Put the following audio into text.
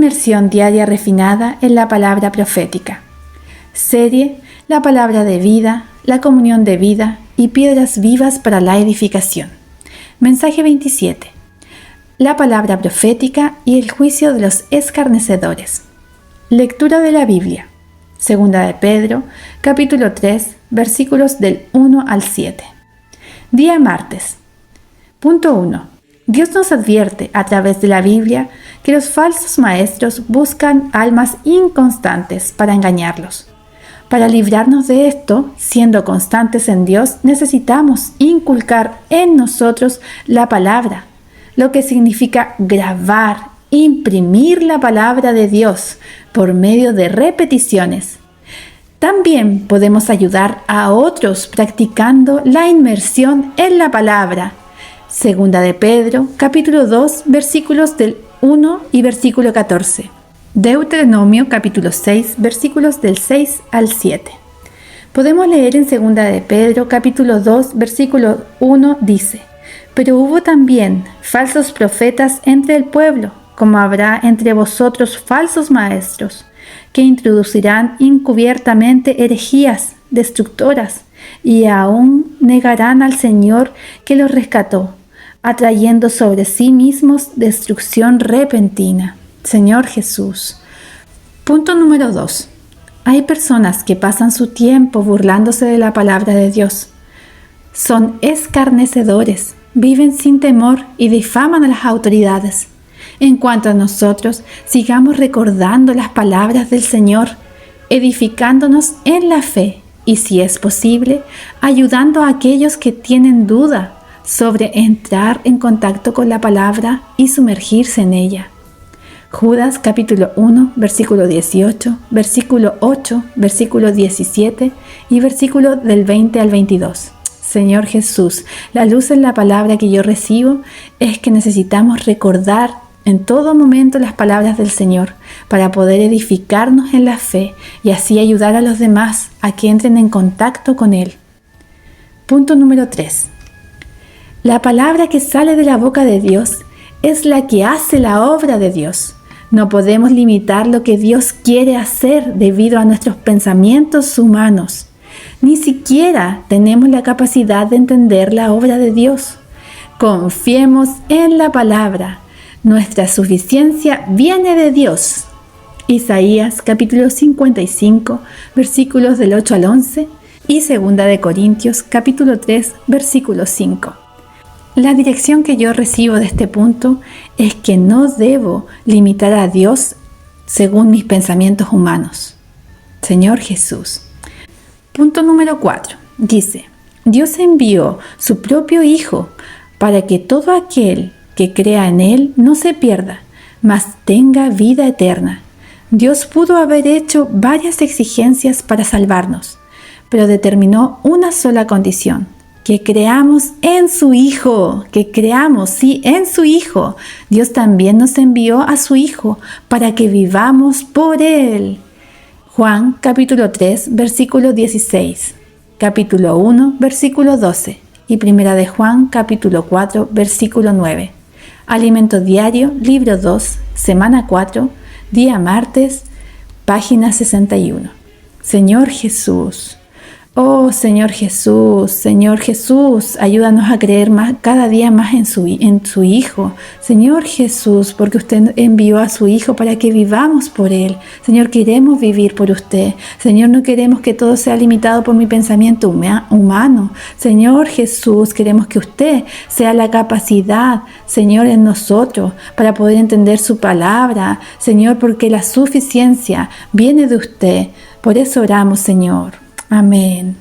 Inmersión diaria refinada en la palabra profética. Serie La palabra de vida, la comunión de vida y piedras vivas para la edificación. Mensaje 27. La palabra profética y el juicio de los escarnecedores. Lectura de la Biblia. Segunda de Pedro, capítulo 3, versículos del 1 al 7. Día martes. Punto 1. Dios nos advierte a través de la Biblia que los falsos maestros buscan almas inconstantes para engañarlos. Para librarnos de esto, siendo constantes en Dios, necesitamos inculcar en nosotros la palabra, lo que significa grabar, imprimir la palabra de Dios por medio de repeticiones. También podemos ayudar a otros practicando la inmersión en la palabra. Segunda de Pedro, capítulo 2, versículos del 1 y versículo 14. Deuteronomio, capítulo 6, versículos del 6 al 7. Podemos leer en Segunda de Pedro, capítulo 2, versículo 1, dice: Pero hubo también falsos profetas entre el pueblo, como habrá entre vosotros falsos maestros, que introducirán encubiertamente herejías destructoras, y aún negarán al Señor que los rescató, atrayendo sobre sí mismos destrucción repentina. Señor Jesús. Punto número 2. Hay personas que pasan su tiempo burlándose de la palabra de Dios. Son escarnecedores, viven sin temor y difaman a las autoridades. En cuanto a nosotros, sigamos recordando las palabras del Señor, edificándonos en la fe y, si es posible, ayudando a aquellos que tienen duda sobre entrar en contacto con la palabra y sumergirse en ella. Judas capítulo 1, versículo 18, versículo 8, versículo 17 y versículo del 20 al 22. Señor Jesús, la luz en la palabra que yo recibo es que necesitamos recordar en todo momento las palabras del Señor para poder edificarnos en la fe y así ayudar a los demás a que entren en contacto con Él. Punto número 3. La palabra que sale de la boca de Dios es la que hace la obra de Dios. No podemos limitar lo que Dios quiere hacer debido a nuestros pensamientos humanos. Ni siquiera tenemos la capacidad de entender la obra de Dios. Confiemos en la palabra. Nuestra suficiencia viene de Dios. Isaías capítulo 55, versículos del 8 al 11 y Segunda de Corintios capítulo 3, versículo 5. La dirección que yo recibo de este punto es que no debo limitar a Dios según mis pensamientos humanos. Señor Jesús. Punto número 4. Dice: Dios envió su propio Hijo para que todo aquel que crea en Él no se pierda, mas tenga vida eterna. Dios pudo haber hecho varias exigencias para salvarnos, pero determinó una sola condición: que creamos en su Hijo, en su Hijo. Dios también nos envió a su Hijo para que vivamos por Él. Juan capítulo 3, versículo 16, capítulo 1, versículo 12 y primera de Juan capítulo 4, versículo 9. Alimento diario, libro 2, semana 4, día martes, página 61. Señor Jesús. Oh Señor Jesús, ayúdanos a creer más, cada día más en su Hijo. Señor Jesús, porque usted envió a su Hijo para que vivamos por Él. Señor, queremos vivir por usted. Señor, no queremos que todo sea limitado por mi pensamiento humano. Señor Jesús, queremos que usted sea la capacidad, Señor, en nosotros para poder entender su palabra. Señor, porque la suficiencia viene de usted. Por eso oramos, Señor. Amén.